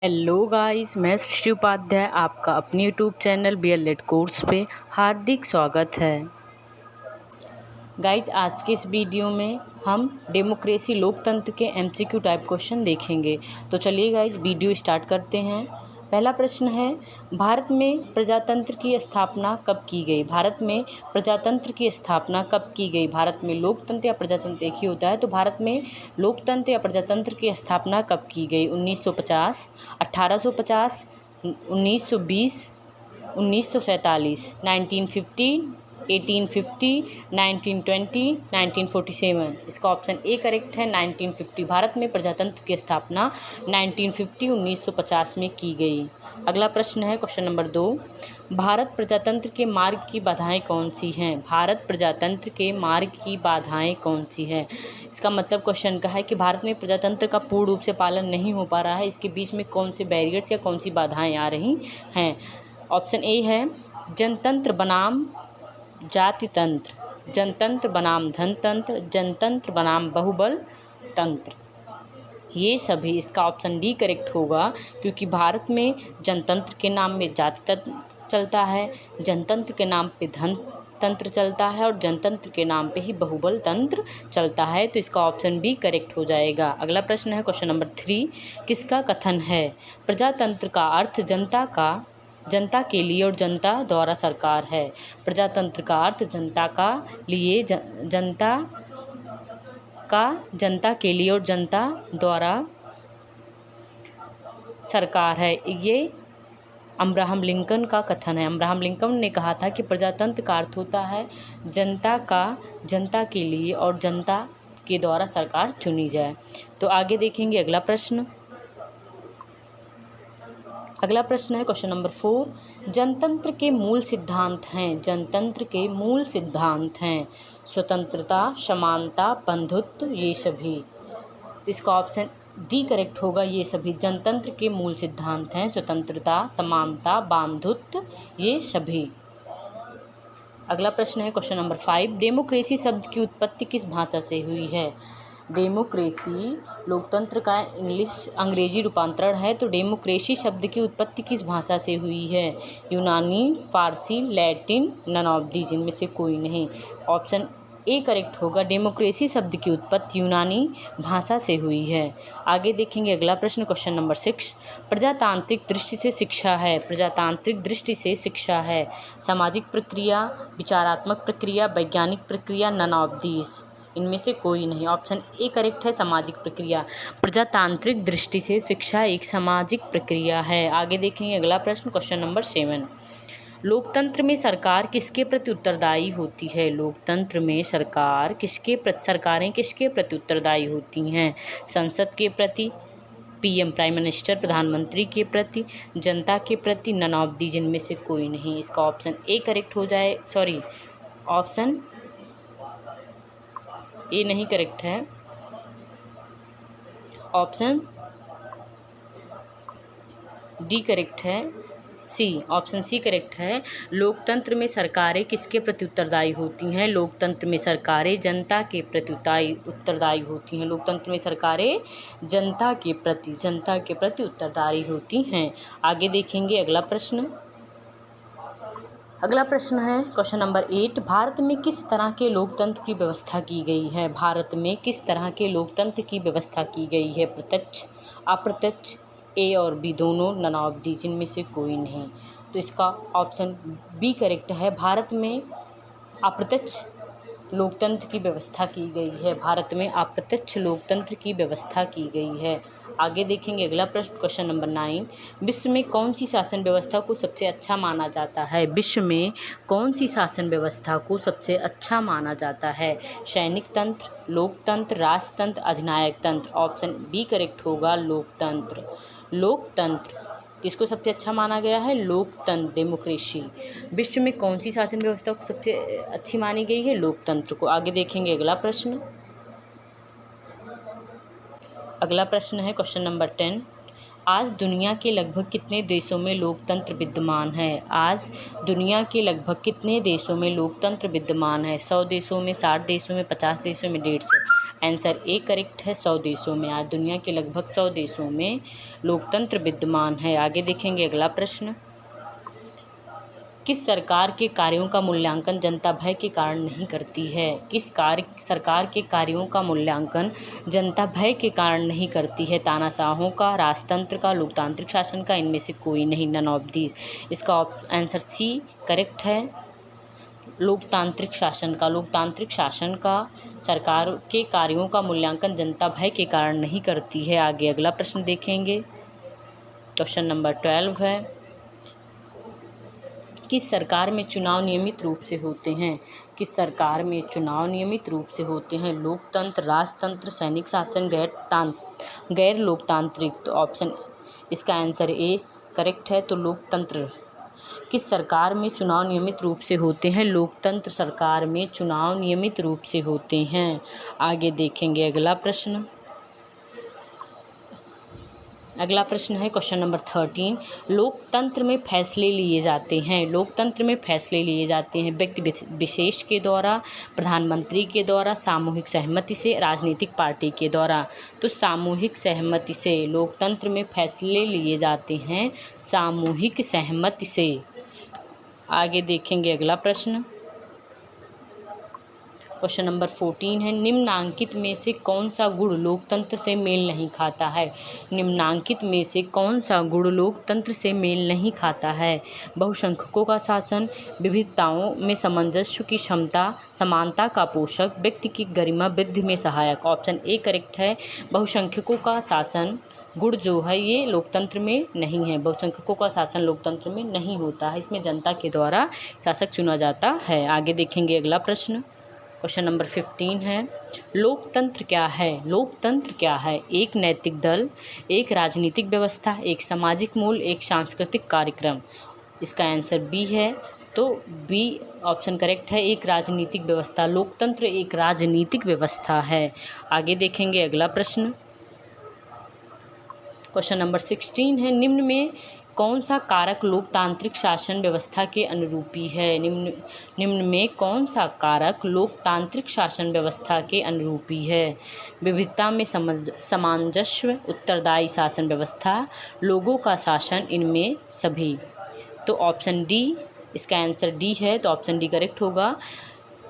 Hello guys, मैं सृष्टि उपाध्याय आपका अपने यूट्यूब चैनल BLED कोर्स पे हार्दिक स्वागत है। गाइस, आज के इस वीडियो में हम डेमोक्रेसी लोकतंत्र के MCQ टाइप क्वेश्चन देखेंगे। तो चलिए गाइस, वीडियो स्टार्ट करते हैं। पहला प्रश्न है, भारत में प्रजातंत्र की स्थापना कब की गई? भारत में प्रजातंत्र की स्थापना कब की गई? भारत में लोकतंत्र या प्रजातंत्र एक ही होता है, तो भारत में लोकतंत्र या प्रजातंत्र की स्थापना कब की गई? 1950, 1850, 1920, 1947, 1950, 1850, 1920, 1947। इसका ऑप्शन ए करेक्ट है, 1950। भारत में प्रजातंत्र की स्थापना 1950 1950 में की गई। अगला प्रश्न है क्वेश्चन नंबर 2, भारत प्रजातंत्र के मार्ग की बाधाएं कौन सी हैं? भारत प्रजातंत्र के मार्ग की बाधाएं कौन सी हैं? इसका मतलब क्वेश्चन का है कि भारत में प्रजातंत्र का पूर्ण रूप से पालन नहीं हो पा रहा है, इसके बीच में कौन से बैरियर्स या कौन सी बाधाएं आ रही हैं? ऑप्शन ए है जनतंत्र बनाम जाति तंत्र, जनतंत्र बनाम धनतंत्र, जनतंत्र बनाम बहुबल तंत्र। ये सभी, इसका ऑप्शन डी करेक्ट होगा, क्योंकि भारत में जनतंत्र के नाम में जाति तंत्र चलता है, जनतंत्र के नाम पे धन तंत्र चलता है और जनतंत्र के नाम पे ही बहुबल तंत्र चलता है। तो इसका ऑप्शन बी करेक्ट हो जाएगा। अगला प्रश्न है क्वेश्चन नंबर 3, किसका कथन है? प्रजातंत्र का अर्थ जनता के लिए और जनता द्वारा सरकार है। प्रजातंत्र का अर्थ जनता के लिए और जनता द्वारा सरकार है। ये अब्राहम लिंकन का कथन है। अब्राहम लिंकन ने कहा था कि प्रजातंत्र का अर्थ होता है जनता के लिए और जनता के द्वारा सरकार चुनी जाए। तो आगे देखेंगे अगला प्रश्न। अगला प्रश्न है क्वेश्चन नंबर 4, जनतंत्र के मूल सिद्धांत हैं। जनतंत्र के मूल सिद्धांत हैं स्वतंत्रता, समानता, बंधुत्व, ये सभी। तो इसका ऑप्शन डी करेक्ट होगा। ये सभी जनतंत्र के मूल सिद्धांत हैं स्वतंत्रता, समानता, बंधुत्व, ये सभी। अगला प्रश्न है क्वेश्चन नंबर 5, डेमोक्रेसी शब्द की उत्पत्ति किस भाषा से हुई है? डेमोक्रेसी लोकतंत्र का अंग्रेजी रूपांतरण है, तो डेमोक्रेसी शब्द की उत्पत्ति किस भाषा से हुई है? यूनानी, फारसी, लैटिन, नन ऑफ दीज, इनमें से कोई नहीं। ऑप्शन ए करेक्ट होगा, डेमोक्रेसी शब्द की उत्पत्ति यूनानी भाषा से हुई है। आगे देखेंगे अगला प्रश्न क्वेश्चन नंबर 6, प्रजातांत्रिक दृष्टि से शिक्षा है। प्रजातांत्रिक दृष्टि से शिक्षा है सामाजिक प्रक्रिया, विचारात्मक प्रक्रिया, वैज्ञानिक प्रक्रिया, नन ऑफ दीज, इनमें से कोई नहीं। ऑप्शन ए करेक्ट है, सामाजिक प्रक्रिया। प्रजातांत्रिक दृष्टि से शिक्षा एक सामाजिक प्रक्रिया है। आगे देखेंगे अगला प्रश्न क्वेश्चन नंबर 7, लोकतंत्र में सरकार किसके प्रति उत्तरदायी होती है? लोकतंत्र में सरकारें किसके प्रति उत्तरदायी होती हैं? संसद के प्रति, PM प्राइम मिनिस्टर प्रधानमंत्री के प्रति, जनता के प्रति, नन ऑफ दीज, इनमें से कोई नहीं। इसका ऑप्शन ए करेक्ट हो जाए, सॉरी, ऑप्शन ए नहीं करेक्ट है, ऑप्शन डी करेक्ट है, सी, ऑप्शन सी करेक्ट है। लोकतंत्र में सरकारें किसके प्रति उत्तरदायी होती हैं? लोकतंत्र में सरकारें जनता के प्रति उत्तरदायी होती हैं। लोकतंत्र में सरकारें जनता के प्रति उत्तरदायी होती हैं। आगे देखेंगे अगला प्रश्न। अगला प्रश्न है क्वेश्चन नंबर 8, भारत में किस तरह के लोकतंत्र की व्यवस्था की गई है? भारत में किस तरह के लोकतंत्र की व्यवस्था की गई है? प्रत्यक्ष, अप्रत्यक्ष, ए और बी दोनों, नन ऑफ दीज, इनमें से कोई नहीं। तो इसका ऑप्शन बी करेक्ट है, भारत में अप्रत्यक्ष लोकतंत्र की व्यवस्था की गई है। भारत में अप्रत्यक्ष लोकतंत्र की व्यवस्था की गई है। आगे देखेंगे अगला प्रश्न क्वेश्चन नंबर 9, विश्व में कौन सी शासन व्यवस्था को सबसे अच्छा माना जाता है? विश्व में कौन सी शासन व्यवस्था को सबसे अच्छा माना जाता है? सैनिक तंत्र, लोकतंत्र, राजतंत्र, अधिनायक तंत्र। ऑप्शन बी करेक्ट होगा, लोकतंत्र किसको सबसे अच्छा माना गया है? लोकतंत्र, डेमोक्रेसी। विश्व में कौन सी शासन व्यवस्था को सबसे अच्छी मानी गई है? लोकतंत्र को। आगे देखेंगे अगला प्रश्न। अगला प्रश्न है क्वेश्चन नंबर 10, आज दुनिया के लगभग कितने देशों में लोकतंत्र विद्यमान है? आज दुनिया के लगभग कितने देशों में लोकतंत्र विद्यमान है? 100 देशों में, 60 देशों में, 50 देशों में, 150। आंसर ए करेक्ट है। 100 देशों में, आज दुनिया के लगभग 100 देशों में लोकतंत्र विद्यमान है। आगे देखेंगे अगला प्रश्न। किस सरकार के कार्यों का मूल्यांकन जनता भय के कारण नहीं करती है? किस सरकार के कार्यों का मूल्यांकन जनता भय के कारण नहीं करती है? तानाशाहों का, राजतंत्र का, लोकतांत्रिक शासन का, इनमें से कोई नहीं, नन ऑफ दीज। इसका आंसर सी करेक्ट है, लोकतांत्रिक शासन का। लोकतांत्रिक शासन का सरकार के कार्यों का मूल्यांकन जनता भय के कारण नहीं करती है। आगे अगला प्रश्न देखेंगे, क्वेश्चन नंबर 12 है, किस सरकार में चुनाव नियमित रूप से होते हैं? किस सरकार में चुनाव नियमित रूप से होते हैं? लोकतंत्र, राजतंत्र, सैनिक शासन, गैर लोकतांत्रिक। तो ऑप्शन, इसका आंसर ए करेक्ट है, तो लोकतंत्र। किस सरकार में चुनाव नियमित रूप से होते हैं? लोकतंत्र सरकार में चुनाव नियमित रूप से होते हैं। आगे देखेंगे अगला प्रश्न। अगला प्रश्न है क्वेश्चन नंबर 13, लोकतंत्र में फैसले लिए जाते हैं। लोकतंत्र में फैसले लिए जाते हैं व्यक्ति विशेष के द्वारा, प्रधानमंत्री के द्वारा, सामूहिक सहमति से, राजनीतिक पार्टी के द्वारा। तो सामूहिक सहमति से लोकतंत्र में फैसले लिए जाते हैं, सामूहिक सहमति से। आगे देखेंगे अगला प्रश्न, क्वेश्चन नंबर 14 है, निम्नांकित में से कौन सा गुण लोकतंत्र से मेल नहीं खाता है? निम्नांकित में से कौन सा गुण लोकतंत्र से मेल नहीं खाता है? बहुसंख्यकों का शासन, विविधताओं में सामंजस्य की क्षमता, समानता का पोषक, व्यक्ति की गरिमा वृद्धि में सहायक। ऑप्शन ए करेक्ट है, बहुसंख्यकों का शासन गुण जो है ये लोकतंत्र में नहीं है। बहुसंख्यकों का शासन लोकतंत्र में नहीं होता है, इसमें जनता के द्वारा शासक चुना जाता है। आगे देखेंगे अगला प्रश्न, क्वेश्चन नंबर 15 है, लोकतंत्र क्या है? लोकतंत्र क्या है? एक नैतिक दल, एक राजनीतिक व्यवस्था, एक सामाजिक मूल, एक सांस्कृतिक कार्यक्रम। इसका आंसर बी है, तो बी ऑप्शन करेक्ट है, एक राजनीतिक व्यवस्था। लोकतंत्र एक राजनीतिक व्यवस्था है। आगे देखेंगे अगला प्रश्न, क्वेश्चन नंबर 16 है, निम्न में कौन सा कारक लोकतांत्रिक शासन व्यवस्था के अनुरूपी है? निम्न में कौन सा कारक लोकतांत्रिक शासन व्यवस्था के अनुरूपी है? विविधता में सामंजस्य, उत्तरदायी शासन व्यवस्था, लोगों का शासन, इनमें सभी। तो ऑप्शन डी, इसका आंसर डी है, तो ऑप्शन डी करेक्ट होगा।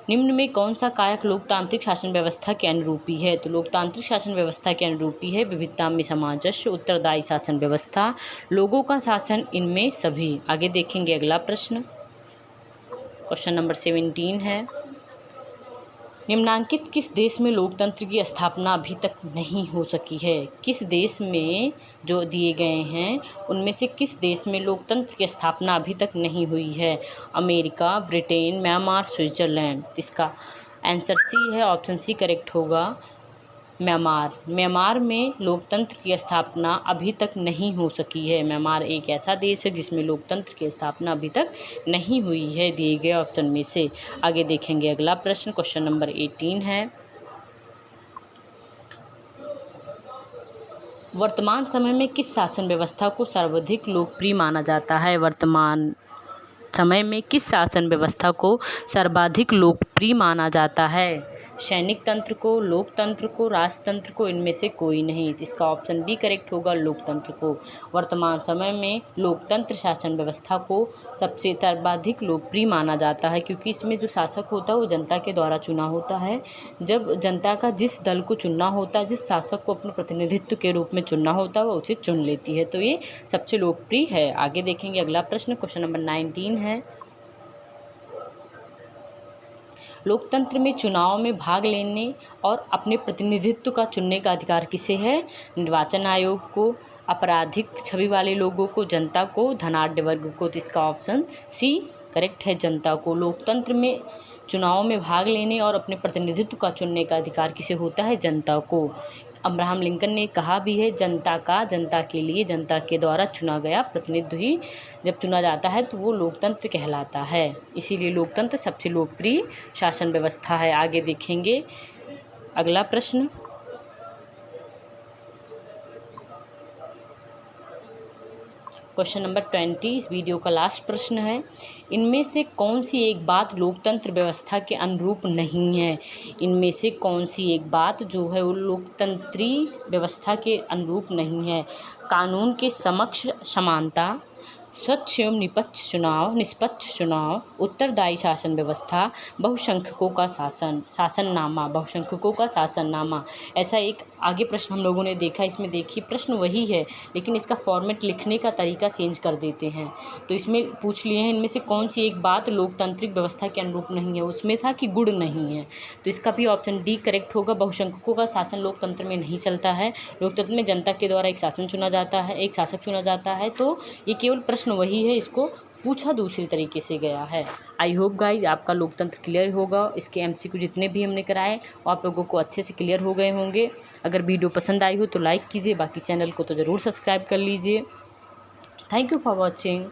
निम्न में कौन सा कारक लोकतांत्रिक शासन व्यवस्था के अनुरूपी है? तो लोकतांत्रिक शासन व्यवस्था के अनुरूपी है विविधता में सामंजस्य, उत्तरदायी शासन व्यवस्था, लोगों का शासन, इनमें सभी। आगे देखेंगे अगला प्रश्न, क्वेश्चन नंबर 17 है, निम्नांकित किस देश में लोकतंत्र की स्थापना अभी तक नहीं हो सकी है? किस देश में जो दिए गए हैं उनमें से किस देश में लोकतंत्र की स्थापना अभी तक नहीं हुई है? America, Britain, Myanmar, Switzerland. इसका आंसर सी है, ऑप्शन सी करेक्ट होगा, म्यांमार। म्यांमार में लोकतंत्र की स्थापना अभी तक नहीं हो सकी है। म्यांमार एक ऐसा देश है जिसमें लोकतंत्र की स्थापना अभी तक नहीं हुई है, दिए गए ऑप्शन में से। आगे देखेंगे अगला प्रश्न, क्वेश्चन नंबर 18 है, वर्तमान समय में किस शासन व्यवस्था को सर्वाधिक लोकप्रिय माना जाता है? वर्तमान समय में किस शासन व्यवस्था को सर्वाधिक लोकप्रिय माना जाता है? सैनिक तंत्र को, लोकतंत्र को, राजतंत्र को, इनमें से कोई नहीं। इसका ऑप्शन बी करेक्ट होगा, लोकतंत्र को। वर्तमान समय में लोकतंत्र शासन व्यवस्था को सबसे सर्वाधिक लोकप्रिय माना जाता है, क्योंकि इसमें जो शासक होता है वो जनता के द्वारा चुना होता है। जब जनता का जिस दल को चुनना होता है, जिस शासक को अपने प्रतिनिधित्व के रूप में चुनना होता है, वो उसे चुन लेती है, तो ये सबसे लोकप्रिय है। आगे देखेंगे अगला प्रश्न, क्वेश्चन नंबर 19 है, लोकतंत्र में चुनाव में भाग लेने और अपने प्रतिनिधित्व का चुनने का अधिकार किसे है? निर्वाचन आयोग को, आपराधिक छवि वाले लोगों को, जनता को, धनाढ्य वर्ग को। तो इसका ऑप्शन सी करेक्ट है, जनता को। लोकतंत्र में चुनाव में भाग लेने और अपने प्रतिनिधित्व का चुनने का अधिकार किसे होता है? जनता को। अब्राहम लिंकन ने कहा भी है, जनता का, जनता के लिए, जनता के द्वारा चुना गया प्रतिनिधि ही जब चुना जाता है तो वो लोकतंत्र कहलाता है। इसीलिए लोकतंत्र सबसे लोकप्रिय शासन व्यवस्था है। आगे देखेंगे अगला प्रश्न, क्वेश्चन नंबर 20 इस वीडियो का लास्ट प्रश्न है। इनमें से कौन सी एक बात लोकतंत्र व्यवस्था के अनुरूप नहीं है? इनमें से कौन सी एक बात जो है वो लोकतंत्री व्यवस्था के अनुरूप नहीं है? कानून के समक्ष समानता, स्वच्छ एवं निष्पक्ष चुनाव, उत्तरदायी शासन व्यवस्था, बहुसंख्यकों का शासननामा, बहुसंख्यकों का शासननामा। ऐसा एक आगे प्रश्न हम लोगों ने देखा। इसमें देखिए प्रश्न वही है लेकिन इसका फॉर्मेट लिखने का तरीका चेंज कर देते हैं। तो इसमें पूछ लिए हैं इनमें से कौन सी एक बात लोकतांत्रिक व्यवस्था के अनुरूप नहीं है। उसमें था कि गुण नहीं है, तो इसका भी ऑप्शन डी करेक्ट होगा। बहुसंख्यकों का शासन लोकतंत्र में नहीं चलता है। लोकतंत्र में जनता के द्वारा एक शासन चुना जाता है, एक शासक चुना जाता है। तो ये केवल प्रश्न वही है, इसको पूछा दूसरी तरीके से गया है। आई होप गाइज आपका लोकतंत्र क्लियर होगा। इसके एमसीक्यू जितने भी हमने कराए वो आप लोगों को अच्छे से क्लियर हो गए होंगे। अगर वीडियो पसंद आई हो तो लाइक कीजिए, बाकी चैनल को तो ज़रूर सब्सक्राइब कर लीजिए। Thank you for watching.